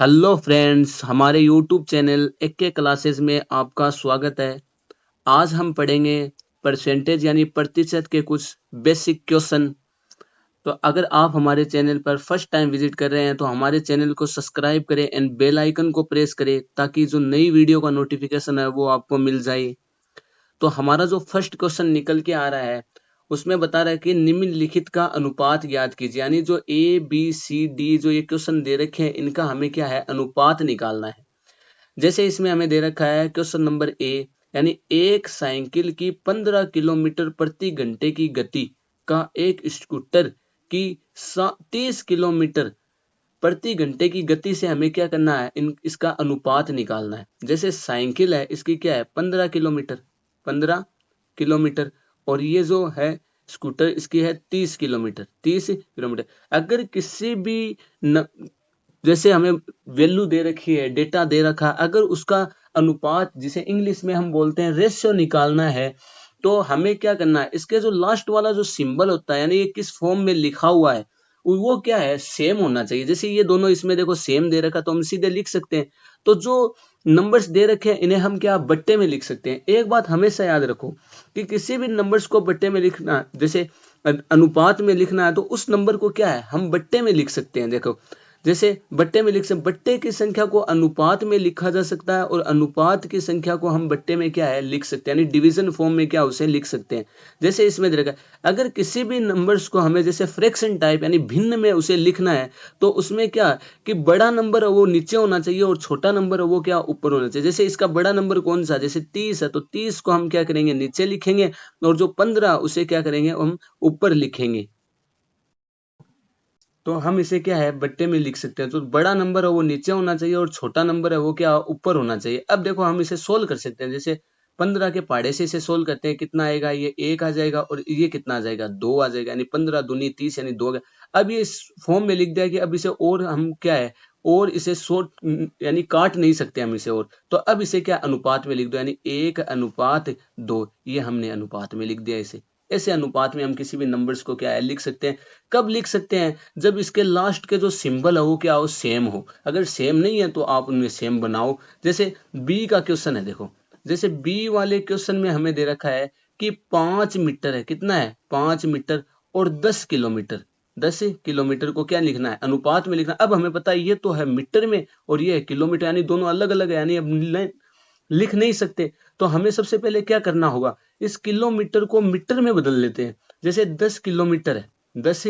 Hello friends, हमारे YouTube channel के classes में आपका स्वागत है। आज हम पढ़ेंगे परसेंटेज यानी प्रतिशत के कुछ बेसिक क्वेश्चन। तो अगर आप हमारे चैनल पर फर्स्ट टाइम विजिट कर रहे हैं तो हमारे चैनल को सब्सक्राइब करें एंड बेल आइकन को प्रेस करें ताकि जो नई वीडियो का नोटिफिकेशन है वो आपको मिल जाए। तो हमारा जो फर्स्ट क्वेश्चन निकल के आ रहा है उसमें बता रहा है कि निम्नलिखित का अनुपात ज्ञात कीजिए। यानी जो ए बी सी डी जो ये क्वेश्चन दे रखे हैं इनका हमें क्या है, अनुपात निकालना है। जैसे इसमें हमें दे रखा है क्वेश्चन नंबर ए, यानी एक साइकिल की 15 किलोमीटर प्रति घंटे की गति का एक स्कूटर की 30 किलोमीटर प्रति घंटे की गति से हमें क्या करना है, इसका अनुपात निकालना है। जैसे साइकिल है इसकी क्या है 15 किलोमीटर और ये जो है स्कूटर इसकी है 30 किलोमीटर। अगर किसी भी जैसे हमें वैल्यू दे रखी है, डेटा दे रखा है, अगर उसका अनुपात जिसे इंग्लिश में हम बोलते हैं रेशियो निकालना है तो हमें क्या करना है, इसके जो लास्ट वाला जो सिंबल होता है यानी ये किस फॉर्म में लिखा हुआ है वो क्या है, सेम होना चाहिए। जैसे ये दोनों इसमें देखो सेम दे रखा तो हम सीधे लिख सकते हैं। तो जो नंबर्स दे रखे हैं इन्हें हम क्या बट्टे में लिख सकते हैं। एक बात हमेशा याद रखो कि किसी भी नंबर्स को बट्टे में लिखना, जैसे अनुपात में लिखना है तो उस नंबर को क्या है हम बट्टे में लिख सकते हैं। देखो जैसे बट्टे में लिख सकते, बट्टे की संख्या को अनुपात में लिखा जा सकता है और अनुपात की संख्या को हम बट्टे में क्या है लिख सकते हैं, यानी डिवीजन फॉर्म में क्या उसे लिख सकते हैं। जैसे इसमें देखा अगर किसी भी नंबर्स को हमें जैसे फ्रैक्शन टाइप यानी भिन्न में उसे लिखना है तो उसमें क्या कि बड़ा नंबर है वो नीचे होना चाहिए और छोटा नंबर है वो क्या ऊपर होना चाहिए। जैसे इसका बड़ा नंबर कौन सा, जैसे 30 है तो 30 को हम क्या करेंगे नीचे लिखेंगे और जो 15 उसे क्या करेंगे हम ऊपर लिखेंगे। तो हम इसे क्या है बट्टे में लिख सकते हैं। तो बड़ा नंबर है वो नीचे होना चाहिए और छोटा नंबर है वो क्या ऊपर होना चाहिए। अब देखो हम इसे सोल्व कर सकते हैं। जैसे 15 के पहाड़े से इसे सोल्व करते हैं, कितना आएगा, ये 1 आ जाएगा और ये कितना आ जाएगा 2 आ जाएगा, यानी 15 दूनी 30 यानी 2 अब ये इस फॉर्म में लिख दिया कि अब इसे और हम क्या है और इसे शॉर्ट यानी काट नहीं सकते हम इसे। और तो अब इसे क्या अनुपात में लिख दो, यानी 1:2, ये हमने अनुपात में लिख दिया इसे। ऐसे अनुपात में हम किसी भी नंबर्स को क्या है लिख सकते हैं। कब लिख सकते हैं, जब इसके लास्ट के जो सिंबल है वो क्या हो, सेम हो। अगर सेम नहीं है तो आप उनमें सेम बनाओ। जैसे बी का क्वेश्चन है, देखो जैसे बी वाले क्वेश्चन में हमें दे रखा है कि 5 मीटर है, कितना है 5 मीटर और 10 किलोमीटर। 10 किलोमीटर को क्या लिखना है, अनुपात में लिखना है। अब हमें पता है ये तो है मीटर में और ये है किलोमीटर, यानी दोनों अलग अलग है, यानी अब लिख नहीं सकते। तो हमें सबसे पहले क्या करना होगा, इस किलोमीटर को मीटर में बदल लेते हैं। जैसे 10 किलोमीटर है, 10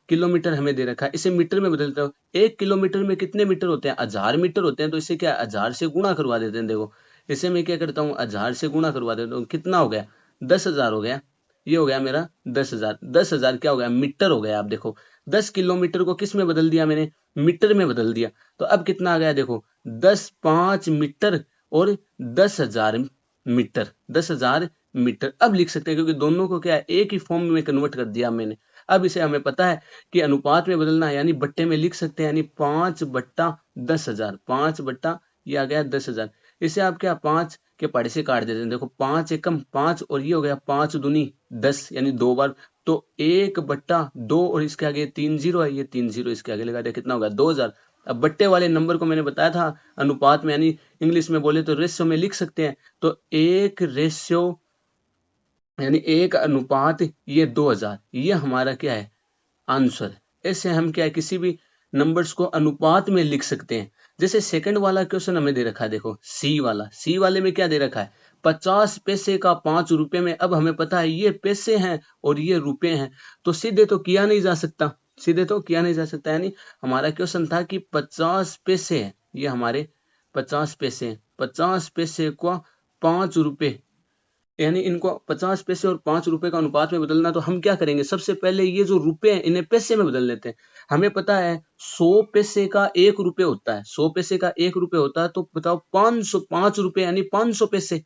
किलोमीटर हमें दे रखा है, इसे मीटर में बदलता हूँ। 1 किलोमीटर में कितने मीटर होते हैं, 1000 मीटर होते हैं। तो इसे क्या 1000 से गुणा करवा देते हैं। देखो इसे मैं क्या करता हूँ 1000 से गुणा करवा देता हूँ, कितना हो गया 10,000 हो गया। ये हो गया मेरा 10,000। 10,000 क्या हो गया मीटर हो गया। आप देखो 10 किलोमीटर को किस में बदल दिया मैंने, मीटर में बदल दिया। तो अब कितना आ गया, देखो 5 मीटर और 10,000 मीटर। 10,000 मीटर अब लिख सकते हैं क्योंकि दोनों को क्या है एक ही फॉर्म में कन्वर्ट कर दिया मैंने। अब इसे हमें पता है कि अनुपात में बदलना है, यानी बट्टे में लिख सकते हैं, यानी 5/10,000। 5 ये आ गया 10,000। इसे आप क्या 5 के पहाड़े से काट देते हैं। देखो 5 एकम 5 और ये हो गया 5 दूनी 10 यानी 2 बार। तो 1/2 और इसके आगे 3 जीरो है, ये 3 जीरो इसके आगे लगा दिया, कितना होगा 2,000। अब बट्टे वाले नंबर को मैंने बताया था अनुपात में, यानी इंग्लिश में बोले तो रेशियो में लिख सकते हैं। तो 1 रेशियो यानी 1 अनुपात ये 2,000, ये हमारा क्या है आंसर। ऐसे हम क्या है किसी भी नंबर्स को अनुपात में लिख सकते हैं। जैसे सेकंड वाला क्वेश्चन हमें दे रखा है, देखो सी वाले में क्या दे रखा है 50 पैसे का 5 रुपए में। अब हमें पता है ये पैसे हैं और ये रुपए हैं, तो सीधे तो किया नहीं जा सकता, सीधे तो किया नहीं जा सकता। यानी हमारा क्वेश्चन था कि 50 पैसे हैं, ये हमारे 50 पैसे हैं। 50 पैसे को 5 रुपए, यानी इनको 50 पैसे और 5 रुपए का अनुपात में बदलना। तो हम क्या करेंगे, सबसे पहले ये जो रुपए हैं इन्हें पैसे में बदल लेते हैं। हमें पता है 100 पैसे का 1 रुपए होता है, 100 पैसे का 1 रुपए होता है। तो बताओ 505 रुपए यानी 500 पैसे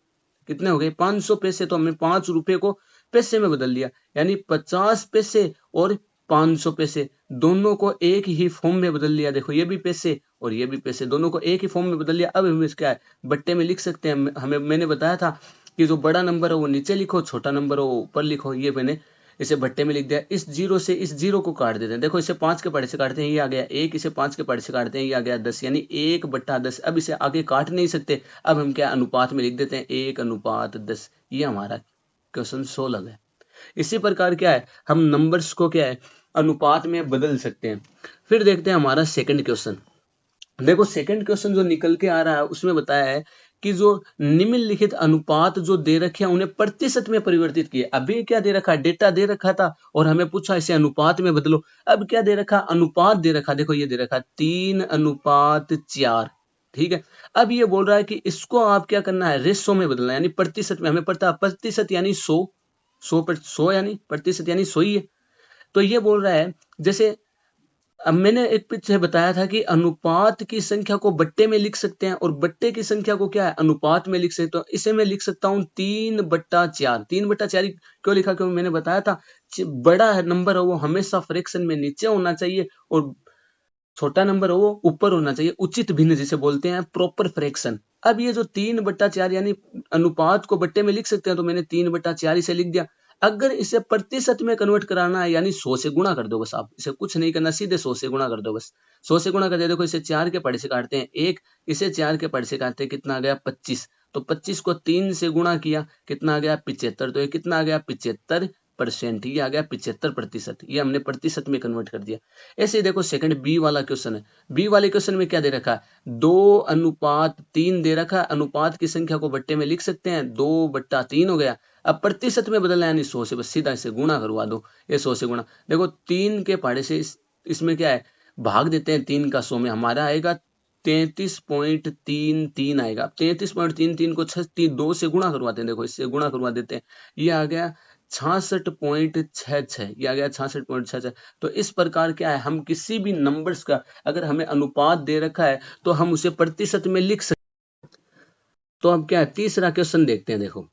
कितने हो गए 500 पैसे। तो हमने 5 रुपए को पैसे में बदल लिया, यानी 50 पैसे और 500 पैसे दोनों को एक ही फॉर्म में बदल लिया। देखो ये भी पैसे और ये भी पैसे, दोनों को एक ही फॉर्म में बदल लिया। अब हम इसका बट्टे में लिख सकते हैं। हमें मैंने बताया था कि जो बड़ा नंबर है वो नीचे लिखो, छोटा नंबर है वो ऊपर लिखो। ये मैंने इसे भट्टे में लिख दिया। इस जीरो से इस जीरो को काट देते हैं, देखो इसे 5 के पहाड़े से काटते हैं, ये आ गया 1, इसे 5 के पहाड़े से काटते हैं, ये आ गया 10, यानी 1/10। अब इसे आगे काट नहीं सकते, अब हम क्या अनुपात में लिख देते हैं 1/10। ये हमारा क्वेश्चन 16 है। इसी प्रकार क्या है, हम नंबर्स को क्या है अनुपात में बदल सकते हैं। फिर देखते हैं हमारा सेकंड क्वेश्चन। देखो सेकंड क्वेश्चन जो निकल के आ रहा है उसमें बताया है कि जो निम्नलिखित अनुपात जो दे रखे हैं उन्हें प्रतिशत में परिवर्तित किए। अभी क्या दे रखा, डेटा दे रखा था और हमें पूछा इसे अनुपात में बदलो। अब क्या दे रखा, अनुपात दे रखा, देखो ये दे रखा 3:4। ठीक है, अब ये बोल रहा है कि इसको आप क्या करना है, रेशो में बदलना है, यानी प्रतिशत में। हमें पता प्रतिशत यानी 100 यानी प्रतिशत यानी 100 ही है। तो ये बोल रहा है, जैसे अब मैंने एक पीछे बताया था कि अनुपात की संख्या को बट्टे में लिख सकते हैं और बट्टे की संख्या को क्या है अनुपात में लिख सकते हैं। तो इसे मैं लिख सकता हूँ 3/4। 3/4 क्यों लिखा, क्योंकि मैंने बताया था बड़ा नंबर है वो हमेशा फ्रैक्शन में नीचे होना चाहिए और छोटा नंबर है वो ऊपर होना चाहिए, उचित भिन्न जिसे बोलते हैं प्रॉपर फ्रैक्शन। अब ये जो 3/4 यानी अनुपात को बट्टे में लिख सकते हैं, तो मैंने 3/4 इसे लिख दिया। अगर इसे प्रतिशत में कन्वर्ट कराना है यानी 100 से गुणा कर दो बस, आप इसे कुछ नहीं करना, सीधे 100 से गुणा कर दो बस। 100 से गुणा कर दिया, देखो इसे 4 के पहाड़े से काटते हैं 1, इसे 4 के पहाड़े से काटते हैं, कितना आ गया 25। तो 25 को 3 से गुणा किया, कितना आ गया 75। तो ये कितना आ गया 75%, ये आ गया 75%। ये हमने प्रतिशत में कन्वर्ट कर दिया। ऐसे ही देखो सेकंड बी वाला क्वेश्चन है। बी वाले क्वेश्चन में क्या दे रखा है, 2:3 दे रखा है। अनुपात की संख्या को बट्टे में लिख सकते हैं, 2/3 हो गया। अब प्रतिशत में बदलना है यानी 100 से, बस सीधा इसे गुणा करवा दो, ये 100 से गुणा। देखो 3 के पहाड़े से इसमें क्या है भाग देते हैं 3 का 100 में, हमारा आएगा 33.33 आएगा। 33.33 को 2 से गुणा करवाते हैं, देखो इससे गुणा करवा देते हैं, ये आ गया 66.66, ये आ गया 66.66। तो इस प्रकार क्या है, हम किसी भी नंबर्स का अगर हमें अनुपात दे रखा है तो हम उसे प्रतिशत में लिख सकते। तो अब क्या है तीसरा क्वेश्चन देखते हैं। देखो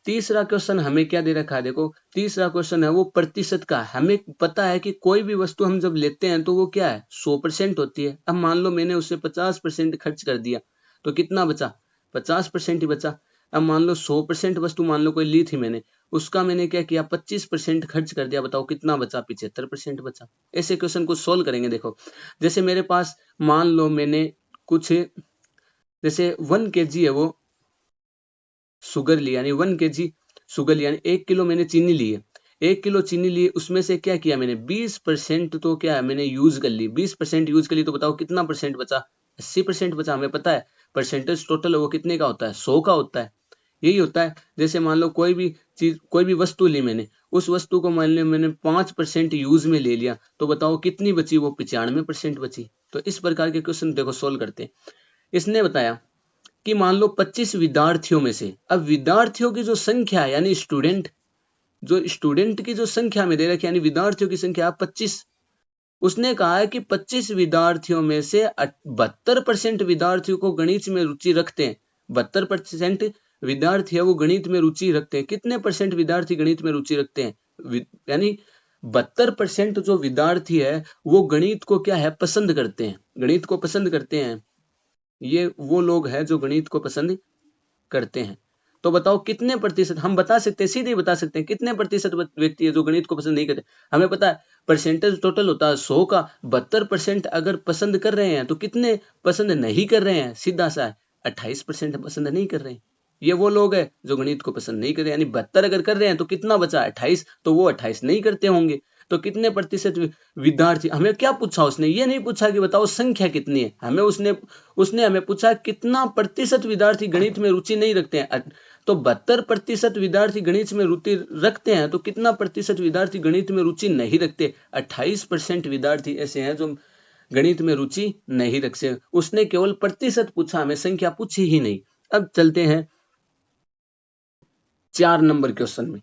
तीसरा क्वेश्चन हमें क्या दे रखा है, देखो तीसरा क्वेश्चन है वो प्रतिशत का। हमें पता है कि कोई भी वस्तु हम जब लेते हैं तो वो क्या है 100% होती है। अब मान लो मैंने उसे 50% खर्च कर दिया तो कितना बचा, 50% ही बचा। अब मान लो 100% वस्तु मान लो कोई ली थी मैंने, उसका मैंने क्या किया 25% खर्च कर दिया, बताओ कितना बचा, 75% बचा। ऐसे क्वेश्चन को सोल्व करेंगे। देखो जैसे मेरे पास मान लो मैंने कुछ जैसे 1 kg है वो शुगर ली, यानी 1 kg शुगर ली, यानी 1 किलो मैंने चीनी ली है। 1 किलो चीनी ली, उसमें से क्या किया मैंने 20% तो क्या है मैंने यूज कर ली, 20% यूज कर ली। तो बताओ कितना परसेंट बचा, 80% बचा। हमें पता है परसेंटेज टोटल वो कितने का होता है, 100 का होता है। यही होता है, जैसे मान लो कोई भी चीज कोई भी वस्तु ली मैंने, उस वस्तु को मान लो मैंने 5% यूज में ले लिया, तो बताओ कितनी बची, वो 95% बची। तो इस प्रकार के क्वेश्चन देखो सोल्व करते हैं। इसने बताया कि मान लो 25 विद्यार्थियों में से, अब विद्यार्थियों की जो संख्या है यानी स्टूडेंट की जो संख्या में दे रखी यानी विद्यार्थियों की संख्या 25। उसने कहा है कि 25 विद्यार्थियों में से 72% विद्यार्थियों को गणित में रुचि रखते हैं। 72% विद्यार्थी है वो गणित में रुचि रखते हैं। कितने परसेंट विद्यार्थी गणित में रुचि रखते हैं, यानी 72% जो विद्यार्थी है वो गणित को क्या है पसंद करते हैं, गणित को पसंद करते हैं। ये वो लोग हैं जो गणित को पसंद करते हैं। तो बताओ कितने प्रतिशत, हम बता सकते हैं, सीधे बता सकते हैं कितने प्रतिशत व्यक्ति है जो गणित को पसंद नहीं करते। हमें पता है परसेंटेज टोटल होता है 100 का, 72% अगर पसंद कर रहे हैं तो कितने पसंद नहीं कर रहे हैं, सीधा सा है 28% पसंद नहीं कर रहे हैं। ये वो लोग हैं जो गणित को पसंद नहीं कर रहे, यानी 72 अगर कर रहे हैं तो कितना बचा 28, तो वो 28 नहीं करते होंगे। तो कितने प्रतिशत विद्यार्थी, हमें क्या पूछा उसने, ये नहीं पूछा कि बताओ संख्या कितनी है, हमें उसने हमें पूछा कितना प्रतिशत विद्यार्थी गणित में रुचि नहीं रखते हैं। तो 72% विद्यार्थी गणित में रुचि रखते हैं, तो कितना प्रतिशत विद्यार्थी गणित में रुचि नहीं रखते, 28% विद्यार्थी ऐसे हैं जो गणित में रुचि नहीं रखते। उसने केवल प्रतिशत पूछा, हमें संख्या पूछी ही नहीं। अब चलते हैं 4 नंबर क्वेश्चन में।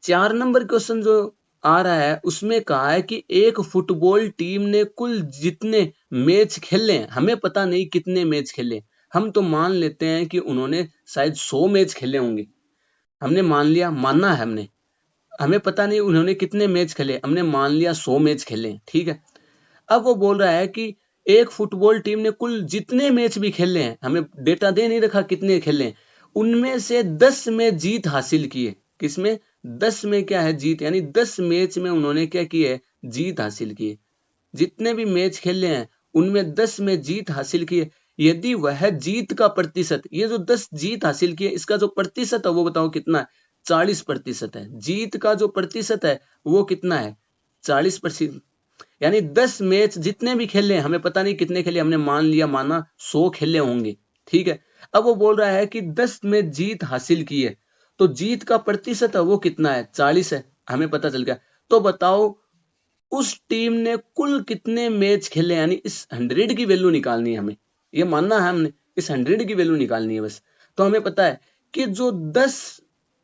4 नंबर क्वेश्चन जो आ रहा है उसमें कहा है कि एक फुटबॉल टीम ने कुल जितने मैच खेले, हमें पता नहीं कितने मैच खेले, हम तो मान लेते हैं कि उन्होंने शायद 100 मैच खेले होंगे। हमने मान लिया, मानना है हमने, हमें पता नहीं उन्होंने कितने मैच खेले, हमने मान लिया 100 मैच खेले, ठीक है। अब वो बोल रहा है कि एक फुटबॉल टीम ने कुल जितने मैच भी खेले हैं, हमें डेटा दे नहीं रखा कितने खेले, उनमें से 10 में जीत हासिल की है। किसमें, 10 में क्या है जीत, यानी 10 मैच में उन्होंने क्या की है, जीत हासिल की है। जितने भी मैच खेले हैं उनमें 10 में जीत हासिल की है। यदि वह जीत का प्रतिशत, ये जो 10 जीत हासिल की है इसका जो प्रतिशत है वो बताओ कितना है, 40% है। जीत का जो प्रतिशत है वो कितना है, 40%। यानी 10 मैच जितने भी खेले, हमें पता नहीं कितने खेले, हमने मान लिया, माना 100 खेले होंगे, ठीक है। अब वो बोल रहा है कि 10 में जीत हासिल की है, तो जीत का प्रतिशत है वो कितना है, 40 है, हमें पता चल गया। तो बताओ उस टीम ने कुल कितने मैच खेले, यानी इस 100 की वैल्यू निकालनी है हमें, ये मानना है हमने, इस 100 की वैल्यू निकालनी है बस। तो हमें पता है कि जो 10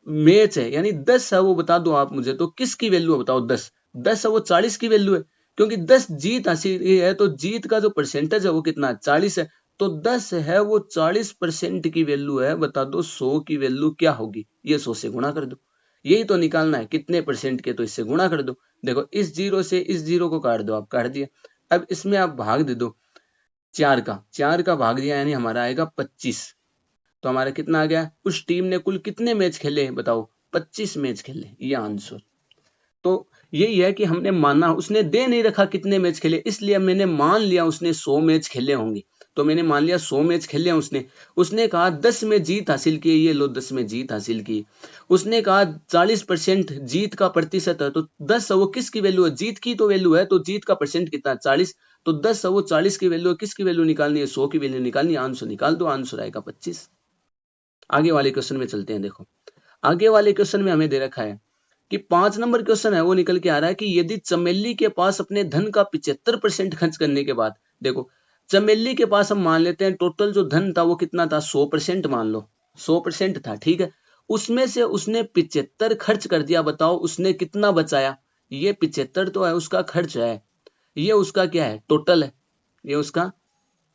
मैच है, यानी 10 है, वो बता दो आप मुझे, तो किसकी वैल्यू है बताओ, 10 है वो 40 की वैल्यू है, क्योंकि 10 जीत हासिल है, तो जीत का जो परसेंटेज है वो कितना है, 40 है। तो 10 है वो 40% की वैल्यू है, बता दो 100 की वैल्यू क्या होगी, ये 100 से गुणा कर दो, यही तो निकालना है कितने परसेंट के, तो इससे गुणा कर दो। देखो इस जीरो से इस जीरो को काट दो, आप काट दिया। अब इसमें आप भाग दे दो, 4 का भाग दिया, यानी हमारा आएगा 25। तो हमारा कितना आ गया, उस टीम ने कुल कितने मैच खेले बताओ, 25 मैच खेले, ये आंसर। तो यही है कि हमने माना, उसने दे नहीं रखा कितने मैच खेले, इसलिए मैंने मान लिया उसने 100 मैच खेले होंगे। तो मैंने मान लिया 100 मैच खेले उसने। उसने कहा 10 में जीत हासिल की, ये लो 10 में जीत हासिल की। उसने कहा 40% जीत का प्रतिशत है, तो 10 वो किसकी वैल्यू है, जीत की तो वैल्यू है, तो जीत का परसेंट कितना, 40। तो 10 वो 40 की वैल्यू है, किसकी वैल्यू निकालनी है, 100 की वैल्यू निकालनी है। आंसर निकाल दो, आंसर आएगा 25। आगे वाले क्वेश्चन में चलते हैं। देखो आगे वाले क्वेश्चन में हमें दे रखा है कि 5 नंबर क्वेश्चन है, वो निकल के आ रहा है कि यदि चमेली के पास अपने धन का 75% खर्च करने के बाद, देखो चमेली के पास हम मान लेते हैं टोटल जो धन था वो कितना था, 100% मान लो, 100% था, ठीक है। उसमें से उसने 75 खर्च कर दिया, बताओ उसने कितना बचाया। ये 75 तो है उसका खर्च है, ये उसका क्या है, टोटल है, ये उसका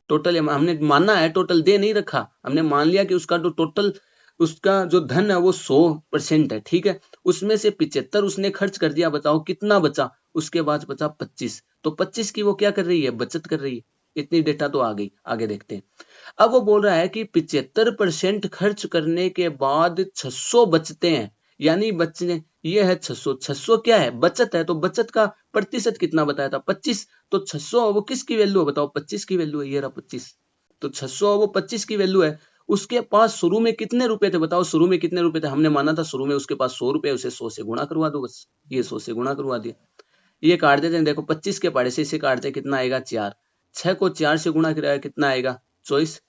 टोटल है। हमने माना है, टोटल दे नहीं रखा, हमने मान लिया कि उसका जो टोटल, उसका जो धन है वो 100% है, ठीक है। उसमें से 75 उसने खर्च कर दिया, बताओ कितना बचा, उसके बाद बचा 25। तो 25 की वो क्या कर रही है, बचत कर रही है। इतनी डेटा तो आ गई, आगे देखते हैं। अब वो बोल रहा है कि 75% खर्च करने के बाद 600 बचते हैं, यानी बचने, ये है 600, 600 क्या है, बचत है, तो बचत का प्रतिशत कितना बताया था, 25। तो 600 वो किसकी वैल्यू है बताओ, 25 की वैल्यू है, ये रहा 25। तो 600 वो 25 की वैल्यू है। उसके पास शुरू में कितने रुपए थे बताओ, शुरू में कितने रुपए थे, हमने माना था शुरू में उसके पास 100 रुपए, उसे 100 से गुणा करवा दो बस, ये 100 से गुणा करवा दिया। ये काट देते हैं, देखो 25 के पहाड़े से इसे काटते हैं, कितना आएगा 4, 6 को 4 से गुणा कराया कितना आएगा 24,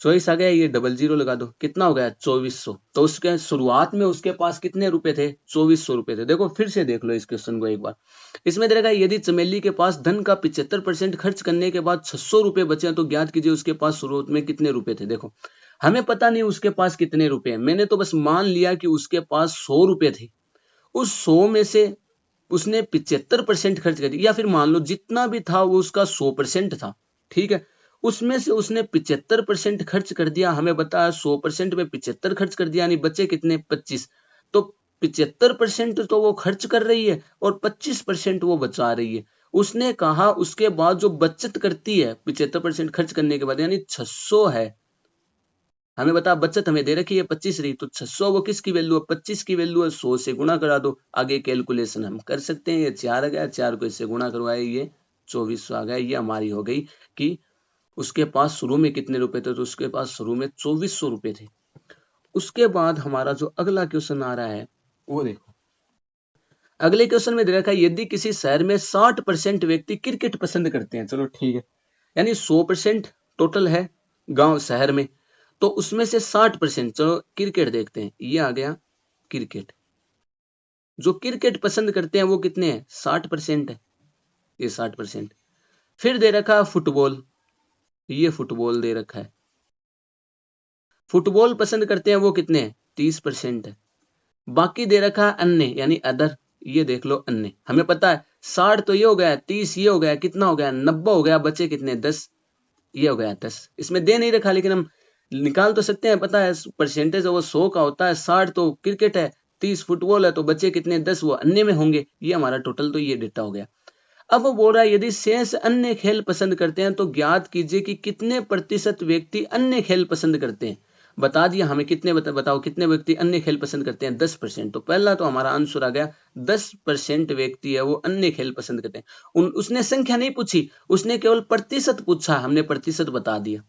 24 आ गया, ये डबल जीरो लगा दो, कितना हो गया 2400। तो उसके शुरुआत में उसके पास कितने रुपए थे, 2400 रुपए थे। देखो फिर से देख लो इस क्वेश्चन को एक बार, इसमें दे रखा है यदि चमेली के पास धन का 75% खर्च करने के बाद 600 रुपए बचे तो ज्ञात कीजिए उसके पास शुरुआत में कितने रुपए थे। देखो हमें पता नहीं उसके पास कितने रुपए हैं, मैंने तो बस मान लिया कि उसके पास 100 रुपए थे। उस 100 में से उसने 75% खर्च कर दिया, या फिर मान लो जितना भी था वो उसका 100% था, ठीक है। उसमें से उसने 75% खर्च कर दिया, हमें बताया 100% में 75 खर्च कर दिया, यानी बचे कितने 25। तो 75% तो वो खर्च कर रही है और 25% वो बचा रही है। उसने कहा उसके बाद जो बचत करती है 75% खर्च करने के बाद, यानी 600 है। हमें बता बचत हमें दे रखी है 25 रही, तो 600 वो किसकी वैल्यू है, 25 की वैल्यू है, 100 से गुणा करा दो। आगे कैलकुलेशन हम कर सकते हैं, ये 4 आ गया, 4 को इससे गुणा करवाए, ये 2400 आ गया। ये हमारी हो गई कि उसके पास शुरू में कितने रुपए थे, तो उसके पास शुरू में 2400 रुपए थे। उसके बाद हमारा जो अगला क्वेश्चन आ रहा है वो देखो, अगले क्वेश्चन में दे रखा है यदि किसी शहर में 60% व्यक्ति क्रिकेट पसंद करते हैं, चलो ठीक है, यानी 100% टोटल है गांव शहर में, तो उसमें से 60%, चलो क्रिकेट देखते हैं, ये आ गया क्रिकेट। जो क्रिकेट पसंद करते हैं वो कितने हैं, 60% है, ये 60%। फिर दे रखा है फुटबॉल, ये फुटबॉल दे रखा है, फुटबॉल पसंद करते हैं वो कितने हैं, 30% है। बाकी दे रखा है अन्य, यानी अदर, ये देख लो अन्य। हमें पता है 60 तो ये हो गया, 30 ये हो गया, कितना हो गया 90 हो गया, बचे कितने 10, ये हो गया 10। इसमें दे नहीं रखा लेकिन हम निकाल तो सकते हैं, पता है परसेंटेज वो 100 का होता है, 60 तो क्रिकेट है, 30 फुटबॉल है, तो बचे कितने 10 वो अन्य में होंगे। ये हमारा टोटल तो ये डेटा हो गया। अब वो बोल रहा है यदि शेष अन्य खेल पसंद करते हैं तो ज्ञात कीजिए कि कितने प्रतिशत व्यक्ति अन्य खेल पसंद करते हैं। बता दिया हमें कितने बताओ कितने व्यक्ति अन्य खेल पसंद करते हैं 10%। तो पहला तो हमारा आंसर आ गया 10% व्यक्ति है वो अन्य खेल पसंद करते हैं। उसने संख्या नहीं पूछी, उसने केवल प्रतिशत पूछा, हमने प्रतिशत बता दिया।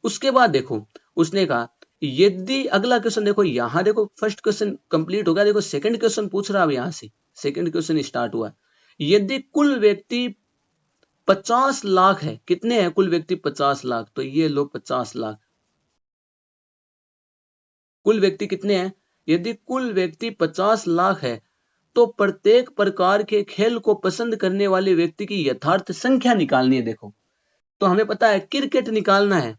उसके बाद देखो उसने कहा यदि अगला क्वेश्चन देखो, यहां देखो फर्स्ट क्वेश्चन कंप्लीट हो गया, देखो सेकंड क्वेश्चन पूछ रहा है। अब यहां से सेकंड क्वेश्चन स्टार्ट हुआ। यदि कुल व्यक्ति 50 लाख है, कितने हैं कुल व्यक्ति 50 लाख, तो ये लो 50 लाख। कुल व्यक्ति कितने हैं? यदि कुल व्यक्ति 50 लाख है तो प्रत्येक प्रकार के खेल को पसंद करने वाले व्यक्ति की यथार्थ संख्या निकालनी है। देखो तो हमें पता है क्रिकेट निकालना है,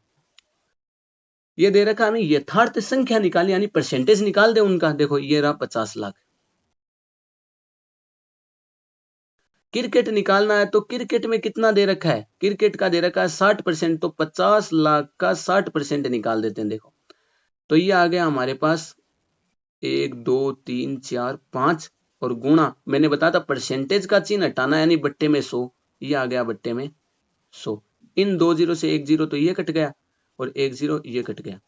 ये दे रखा हमें यथार्थ संख्या निकालनी, यानी परसेंटेज निकाल दे उनका। देखो ये रहा 50 लाख। क्रिकेट निकालना है तो क्रिकेट में कितना दे रखा है? क्रिकेट का दे रखा है 60%, तो 50 लाख का 60% निकाल देते हैं। देखो तो ये आ गया हमारे पास 1 2 3 4 5 और गुणा, मैंने बताया था परसेंटेज का चिन्ह हटाना, यानी बट्टे में 100, ये आ गया बट्टे में 100। इन 2 जीरो से 1 जीरो तो ये कट गया और 1 जीरो ये कट गया।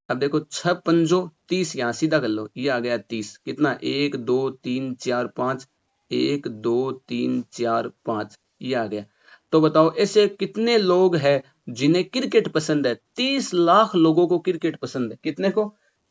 अब देखो 6 पंजो 30, यहां सीधा कर लो, ये आ गया 30। कितना? 1 2 3 4 5, 1 2 3 4 5, ये आ गया। तो बताओ ऐसे कितने लोग हैं जिन्हें क्रिकेट पसंद है? 30 लाख लोगों को क्रिकेट पसंद है। कितने को?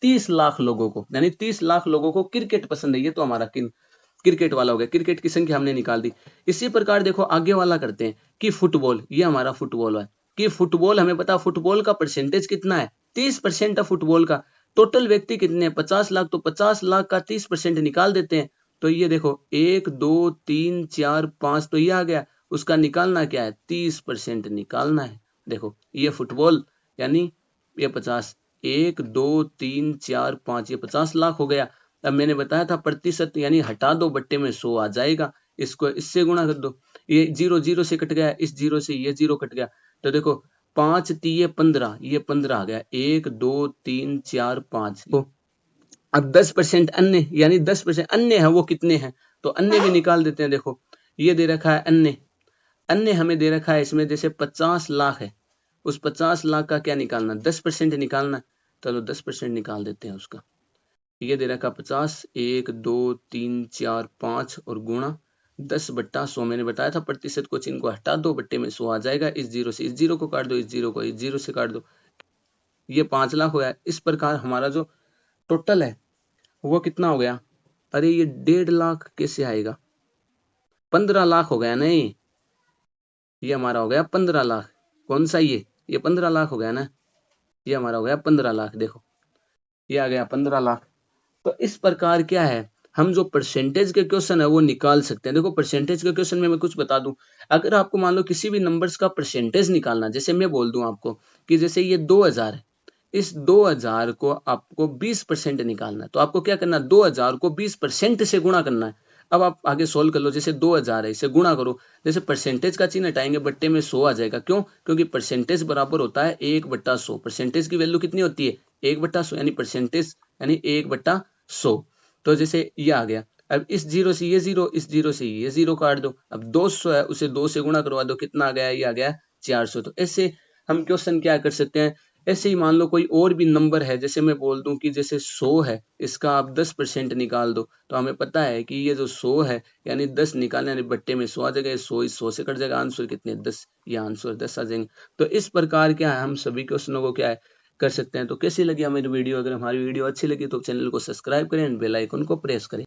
30 लाख लोगों को, यानी 30 लाख लोगों को क्रिकेट पसंद है। ये तो हमारा क्रिकेट वाला हो गया, क्रिकेट की संख्या हमने निकाल दी। इसी प्रकार देखो आगे वाला करते हैं कि फुटबॉल, ये हमारा फुटबॉल है कि फुटबॉल हमें पता फुटबॉल का परसेंटेज कितना है? 30% है फुटबॉल का। टोटल व्यक्ति कितने हैं? 50 लाख, तो 50 लाख का 30% निकाल देते हैं। तो ये देखो 1 2 3 4 5, तो ये आ गया। उसका निकालना क्या है? 30% निकालना है। देखो ये फुटबॉल, यानी ये 50, 1 2 3 4 5, ये 50 लाख हो गया। अब मैंने बताया था प्रतिशत, यानी हटा दो बट्टे में 100 आ जाएगा, इसको इससे गुणा कर दो। ये जीरो जीरो से कट गया, इस जीरो से ये जीरो कट गया। तो देखो 5 तिये 15, ये 15 आ गया। 1 2 3 4 5। अब 10% अन्य, यानी 10% अन्य है वो कितने हैं? तो अन्य भी निकाल देते हैं। देखो ये दे रखा है अन्य, अन्य हमें दे रखा है इसमें जैसे 50 लाख है, उस 50 लाख का क्या निकालना? 10% निकालना। चलो 10% निकाल देते हैं उसका। ये दे रखा 50, 1 2 3 4 5 और गुणा 10/100। मैंने बताया था प्रतिशत को चिन्ह को हटा दो, बट्टे में 100 आ जाएगा। इस जीरो से इस जीरो को काट दो, इस जीरो को इस जीरो से काट दो, ये 5 लाख हो गया। इस प्रकार हमारा जो टोटल है वो कितना हो गया? अरे ये 1.5 लाख कैसे आएगा? 15 लाख हो गया। नहीं, ये हमारा हो गया 15 लाख। कौन सा? ये 15 लाख हो गया ना, ये हमारा हो गया 15 लाख। देखो ये आ गया 15 लाख। तो इस प्रकार क्या है, हम जो परसेंटेज के क्वेश्चन है वो निकाल सकते हैं। देखो परसेंटेज के क्वेश्चन में मैं कुछ बता दूं, अगर आपको मान लो किसी भी नंबर्स का परसेंटेज निकालना, जैसे मैं बोल दूं आपको कि जैसे ये 2000 है, इस 2000 को आपको 20% निकालना है, तो आपको क्या करना है? 2000 को 20% से गुणा करना है। अब आप आगे सोल्व कर लो। जैसे 2000 है, इसे गुणा करो, जैसे परसेंटेज का चिन्ह हटाएंगे, बट्टे में 100 आ जाएगा। क्यों? क्योंकि परसेंटेज बराबर होता है 1/100। परसेंटेज की वैल्यू कितनी होती है? 1/100, यानी परसेंटेज यानी 1/100। तो जैसे ये आ गया। अब इस जीरो से ये जीरो, इस जीरो से ये जीरो काट दो। अब 200 है, उसे 2 से गुणा करवा दो, कितना आ गया? ये आ गया 400। तो ऐसे हम क्वेश्चन क्या कर सकते हैं? ऐसे ही मान लो कोई और भी नंबर है, जैसे मैं बोल दूं कि जैसे 100 है, इसका आप 10% निकाल दो, तो हमें पता है कि ये जो 100 है, यानी 10 निकालने, यानी बट्टे में 100 आ जाएगा। 100 इस 100 से कट जाएगा, आंसर कितने? 10। ये आंसर 10 आ जाएंगे। तो इस प्रकार क्या है, हम सभी क्वेश्चनों को क्या है कर सकते हैं। तो कैसी लगी हमारी वीडियो? अगर हमारी वीडियो अच्छी लगी तो चैनल को सब्सक्राइब करें, बेल आइकन को प्रेस करें।